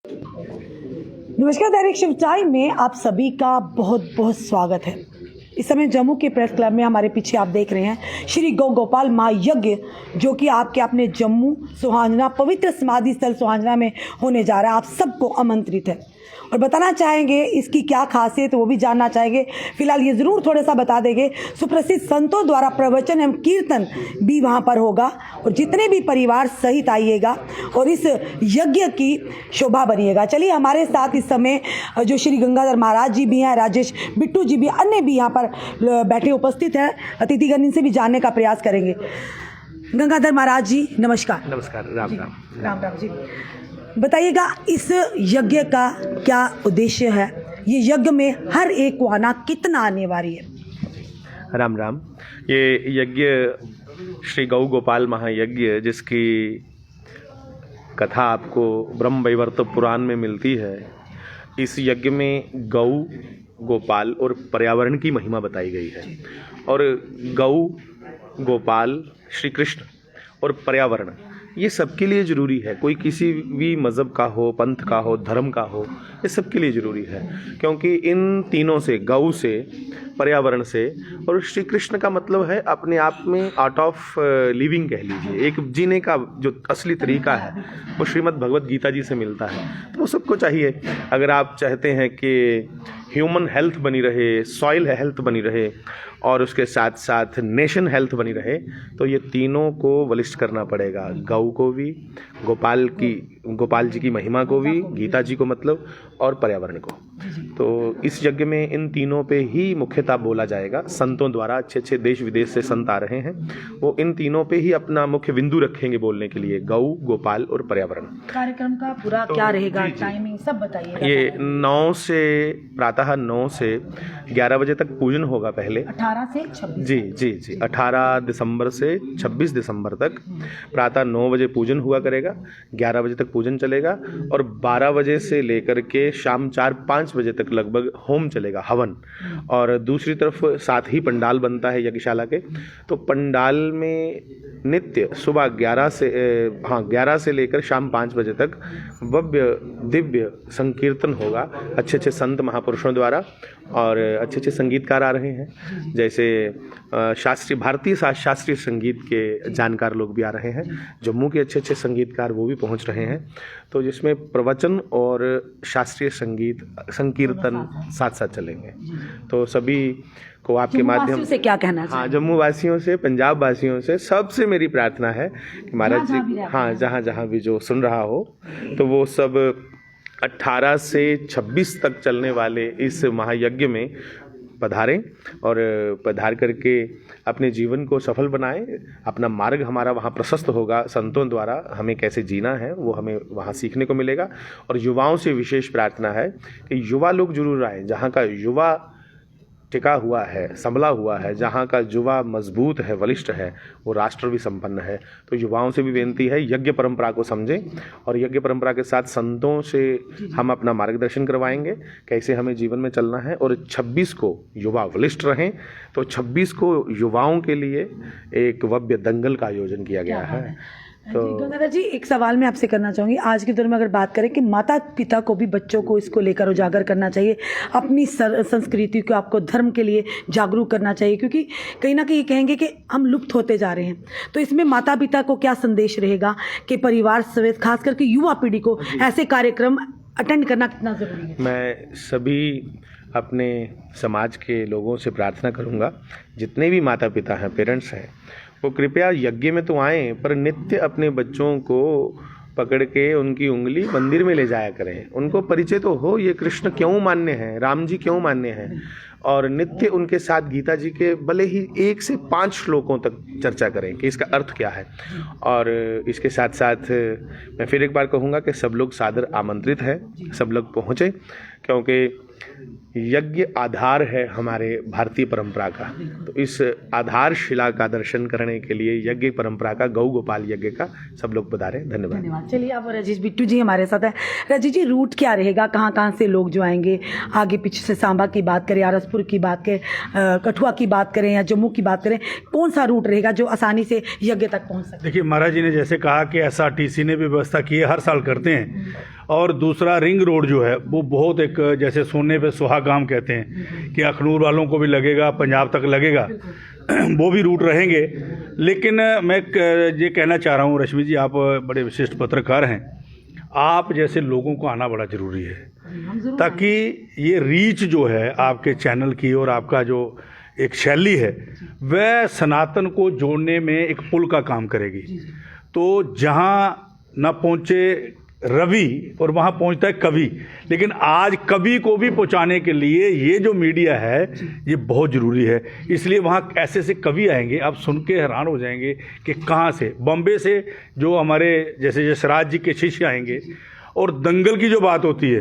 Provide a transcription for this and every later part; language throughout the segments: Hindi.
नमस्कार, दैनिक शिव टाइम में आप सभी का बहुत बहुत स्वागत है। इस समय जम्मू के प्रेस क्लब में हमारे पीछे आप देख रहे हैं श्री गौ गोपाल महायज्ञ, जो कि आपके अपने जम्मू सुहांजना पवित्र समाधि स्थल सुहांजना में होने जा रहा है। आप सबको आमंत्रित है और बताना चाहेंगे इसकी क्या खासियत, वो भी जानना चाहेंगे। फिलहाल ये ज़रूर थोड़ा सा बता देंगे, सुप्रसिद्ध संतों द्वारा प्रवचन एवं कीर्तन भी वहाँ पर होगा और जितने भी परिवार सहित आइएगा और इस यज्ञ की शोभा बनिएगा। चलिए, हमारे साथ इस समय जो श्री गंगाधर महाराज जी भी हैं, राजेश बिट्टू जी भी, अन्य भी यहाँ पर बैठे उपस्थित हैं, अतिथिगण, इनसे भी जानने का प्रयास करेंगे। गंगाधर महाराज जी नमस्कार। नमस्कार। राम राम। राम राम जी। बताइएगा, इस यज्ञ का क्या उद्देश्य है? ये यज्ञ में हर एक को आना कितना अनिवार्य है? राम राम। ये यज्ञ श्री गौ गोपाल महायज्ञ, जिसकी कथा आपको ब्रह्म वैवर्त पुराण में मिलती है, इस यज्ञ में गौ, गोपाल और पर्यावरण की महिमा बताई गई है। और गौ, गोपाल, श्री कृष्ण और पर्यावरण, ये सबके लिए ज़रूरी है। कोई किसी भी मज़हब का हो, पंथ का हो, धर्म का हो, ये सबके लिए ज़रूरी है, क्योंकि इन तीनों से, गौ से, पर्यावरण से और श्री कृष्ण का मतलब है अपने आप में आर्ट ऑफ लिविंग कह लीजिए, एक जीने का जो असली तरीका है वो श्रीमद् भगवत गीता जी से मिलता है। तो वो सबको चाहिए। अगर आप चाहते हैं कि ह्यूमन हेल्थ बनी रहे, सॉइल हेल्थ बनी रहे और उसके साथ साथ नेशन हेल्थ बनी रहे, तो ये तीनों को बलिष्ठ करना पड़ेगा। गौ को भी, गोपाल जी की महिमा को भी, गीता जी को मतलब, और पर्यावरण को। तो इस यज्ञ में इन तीनों पे ही मुख्यतः बोला जाएगा। संतों द्वारा अच्छे अच्छे देश विदेश से संत आ रहे हैं, वो इन तीनों पे ही अपना मुख्य बिंदु रखेंगे बोलने के लिए, गौ, गोपाल और पर्यावरण। कार्यक्रम का पूरा क्या रहेगा, टाइमिंग सब बताइए। ये 9 से प्रातः 9 से 11 बजे तक पूजन होगा। पहले 18 से 26 जी 18 दिसंबर से 26 दिसंबर तक प्रातः 9 बजे पूजन हुआ करेगा, 11 बजे तक पूजन चलेगा और 12 बजे से लेकर के शाम 4-5 बजे तक लगभग होम चलेगा, हवन। और दूसरी तरफ साथ ही पंडाल बनता है यज्ञशाला के, तो पंडाल में नित्य सुबह 11 से लेकर शाम 5 बजे तक भव्य दिव्य संकीर्तन होगा, अच्छे अच्छे संत महापुरुषों द्वारा, और अच्छे अच्छे संगीतकार आ रहे हैं, जैसे भारतीय शास्त्रीय संगीत के जानकार लोग भी आ रहे हैं, जम्मू के अच्छे अच्छे संगीतकार वो भी पहुंच रहे हैं। तो जिसमें प्रवचन और शास्त्रीय संगीत, संकीर्तन साथ साथ चलेंगे। तो सभी को आपके माध्यम से क्या कहना चाहिए? हाँ, जम्मू वासियों से, पंजाब वासियों से, सबसे मेरी प्रार्थना है कि महाराज जी, हाँ, जहाँ जहाँ भी जो सुन रहा हो, तो वो सब 18 से 26 तक चलने वाले इस महायज्ञ में पधारें और पधार करके अपने जीवन को सफल बनाएं। अपना मार्ग हमारा वहाँ प्रशस्त होगा, संतों द्वारा हमें कैसे जीना है वो हमें वहाँ सीखने को मिलेगा। और युवाओं से विशेष प्रार्थना है कि युवा लोग जरूर आएँ। जहाँ का युवा टिका हुआ है, संभला हुआ है, जहाँ का युवा मजबूत है, बलिष्ठ है, वो राष्ट्र भी संपन्न है। तो युवाओं से भी बेनती है, यज्ञ परंपरा को समझें और यज्ञ परंपरा के साथ संतों से हम अपना मार्गदर्शन करवाएंगे कैसे हमें जीवन में चलना है। और 26 को युवा बलिष्ठ रहें, तो 26 को युवाओं के लिए एक भव्य दंगल का आयोजन किया गया है। तो गंगाधर जी, एक सवाल मैं आपसे करना चाहूँगी। आज के दौर में अगर बात करें कि माता पिता को भी बच्चों को इसको लेकर उजागर करना चाहिए, अपनी संस्कृति को, आपको धर्म के लिए जागरूक करना चाहिए, क्योंकि कहीं ना कहीं कहेंगे कि हम लुप्त होते जा रहे हैं। तो इसमें माता पिता को क्या संदेश रहेगा कि परिवार समेत खास करके युवा पीढ़ी को ऐसे कार्यक्रम अटेंड करना कितना ज़रूरी है? मैं सभी अपने समाज के लोगों से प्रार्थना करूँगा, जितने भी माता पिता हैं, पेरेंट्स हैं, वो कृपया यज्ञ में तो आएँ, पर नित्य अपने बच्चों को पकड़ के उनकी उंगली मंदिर में ले जाया करें। उनको परिचय तो हो, ये कृष्ण क्यों मान्य हैं, राम जी क्यों मान्य हैं, और नित्य उनके साथ गीता जी के भले ही 1 से 5 श्लोकों तक चर्चा करें कि इसका अर्थ क्या है। और इसके साथ साथ मैं फिर एक बार कहूँगा कि सब लोग सादर आमंत्रित हैं, सब लोग पहुँचें, क्योंकि यज्ञ आधार है हमारे भारतीय परंपरा का। तो इस आधारशिला का दर्शन करने के लिए यज्ञ परंपरा का, गौ गोपाल यज्ञ का सब लोग पधारें। धन्यवाद। चलिए, अब राजेश बिट्टू जी हमारे साथ है। राजेश जी, रूट क्या रहेगा, कहाँ कहाँ से लोग जो आएंगे? आगे पीछे से सांबा की बात करें, आर एस बिलासपुर की बात करें, कठुआ की बात करें या जम्मू की बात करें, कौन सा रूट रहेगा जो आसानी से यज्ञ तक पहुंच सके? देखिए, महाराज जी ने जैसे कहा कि एसआरटीसी ने भी व्यवस्था की है, हर साल करते हैं। और दूसरा रिंग रोड जो है वो बहुत एक, जैसे सोने पे सुहागाम कहते हैं कि अखनूर वालों को भी लगेगा, पंजाब तक लगेगा, वो भी रूट रहेंगे। लेकिन मैं ये कहना चाह रहा हूँ, रश्मि जी आप बड़े विशिष्ट पत्रकार हैं, आप जैसे लोगों को आना बड़ा ज़रूरी है, ताकि ये रीच जो है आपके चैनल की और आपका जो एक शैली है वह सनातन को जोड़ने में एक पुल का काम करेगी। तो जहाँ न पहुँचे रवि और वहाँ पहुँचता है कवि, लेकिन आज कवि को भी पहुँचाने के लिए ये जो मीडिया है ये बहुत ज़रूरी है। इसलिए वहाँ ऐसे ऐसे कवि आएंगे, आप सुन के हैरान हो जाएंगे कि कहाँ से, बॉम्बे से जो हमारे जैसे यशराज जी के शिष्य आएंगे। और दंगल की जो बात होती है,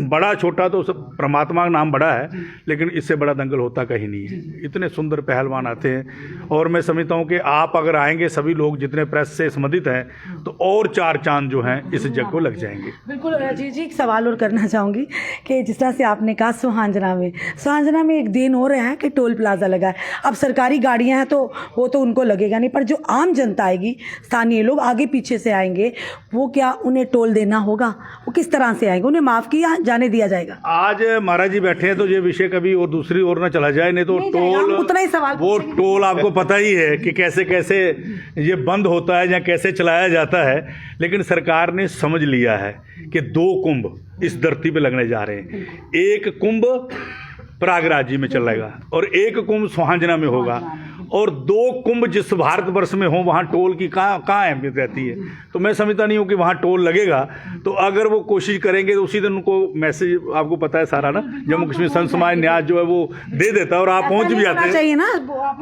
बड़ा छोटा तो सब परमात्मा का नाम बड़ा है, लेकिन इससे बड़ा दंगल होता कहीं नहीं है। इतने सुंदर पहलवान आते हैं और मैं समझता हूँ कि आप अगर आएंगे, सभी लोग जितने प्रेस से संबंधित हैं, तो और 4 चांद जो हैं इस जग को लग जाएंगे। बिल्कुल जी, एक सवाल और करना चाहूँगी कि जिस तरह से आपने कहा सुहांजना में एक दिन हो रहा है कि टोल प्लाजा लगा है। अब सरकारी गाड़ियाँ हैं तो वो तो उनको लगेगा नहीं, पर जो आम जनता आएगी, स्थानीय लोग आगे पीछे से आएंगे, वो क्या उन्हें टोल देना होगा? वो किस तरह से आएंगे? उन्हें माफ किया जाने दिया जाएगा? आज महाराज जी बैठे हैं तो ये विषय कभी और दूसरी ओर ना चला जाए, नहीं तो टोल, उतना ही सवाल, वो टोल आपको पता ही है कि कैसे कैसे ये बंद होता है या कैसे चलाया जाता है। लेकिन सरकार ने समझ लिया है कि 2 कुंभ इस धरती पे लगने जा रहे हैं। एक कुंभ प्रयागराज जी में चलेगा और एक कुंभ सुहांजना में होगा, और 2 कुंभ जिस भारतवर्ष में हो वहाँ टोल की कहाँ अहमियत रहती है। तो मैं समझता नहीं हूँ कि वहाँ टोल लगेगा। तो अगर वो कोशिश करेंगे तो उसी दिन उनको मैसेज, आपको पता है सारा ना, जम्मू कश्मीर संत समाज न्यास जो है वो दे देता है और आप पहुँच भी जाते हैं।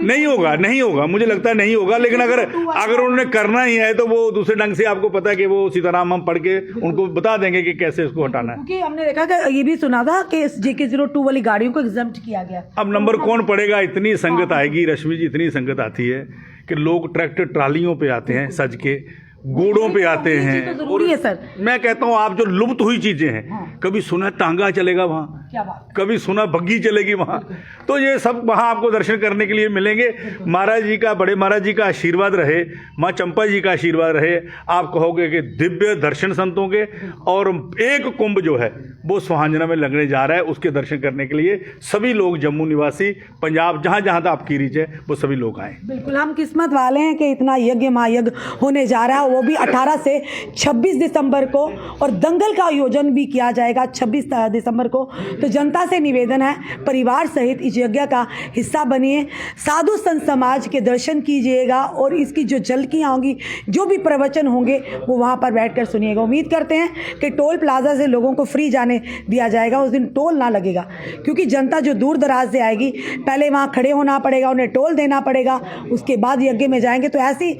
नहीं होगा, मुझे लगता है नहीं होगा। लेकिन अगर उन्होंने करना ही है तो वो दूसरे ढंग से, आपको पता है कि वो सीताराम हम पढ़ के उनको बता देंगे कि कैसे इसको हटाना है। क्योंकि हमने देखा कि ये भी सुना था कि JK02 वाली गाड़ियों को एग्जम्प्ट किया गया। अब नंबर कौन पड़ेगा? इतनी संगत आएगी रश्मि जी, इतनी संगत आती है कि लोग ट्रैक्टर ट्रालियों पे आते हैं, सज के घोड़ों पे आते हैं। तो जरूरी है सर, मैं कहता हूँ आप जो लुप्त हुई चीजें हैं, कभी सुना टांगा चलेगा वहाँ, क्या बात, कभी सुना बग्गी चलेगी वहाँ, तो ये सब वहाँ आपको दर्शन करने के लिए मिलेंगे। महाराज जी का, बड़े महाराज जी का आशीर्वाद रहे, माँ चंपा जी का आशीर्वाद रहे। आप कहोगे कि दिव्य दर्शन संतों के, और एक कुंभ जो है वो सुहांजना में लगने जा रहा है। उसके दर्शन करने के लिए सभी लोग, जम्मू निवासी, पंजाब, जहाँ जहाँ तक आपकी रीच है, वो सभी लोग आए। बिल्कुल, हम किस्मत वाले हैं कि इतना यज्ञ महायज्ञ होने जा रहा है, वो भी 18 से 26 दिसंबर को, और दंगल का आयोजन भी किया जाएगा 26 दिसंबर को। तो जनता से निवेदन है, परिवार सहित इस यज्ञ का हिस्सा बनिए, साधु संत समाज के दर्शन कीजिएगा, और इसकी जो झलकियाँ होंगी, जो भी प्रवचन होंगे, वो वहाँ पर बैठकर सुनिएगा। उम्मीद करते हैं कि टोल प्लाजा से लोगों को फ्री जाने दिया जाएगा, उस दिन टोल ना लगेगा, क्योंकि जनता जो दूर दराज से आएगी, पहले वहाँ खड़े होना पड़ेगा, उन्हें टोल देना पड़ेगा, उसके बाद यज्ञ में जाएंगे। तो ऐसी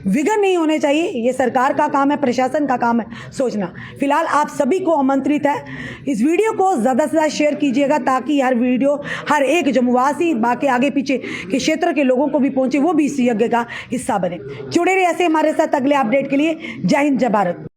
विघ्न नहीं होने चाहिए। ये सरकार का काम है, प्रशासन का काम है सोचना। फिलहाल आप सभी को आमंत्रित है, इस वीडियो को ज़्यादा से ज़्यादा शेयर कीजिएगा, ताकि हर वीडियो हर एक जम्मूवासी, बाकी आगे पीछे के क्षेत्र के लोगों को भी पहुंचे, वो भी इस यज्ञ का हिस्सा बने। जुड़े रहिए ऐसे हमारे साथ अगले अपडेट के लिए। जय हिंद, जय भारत।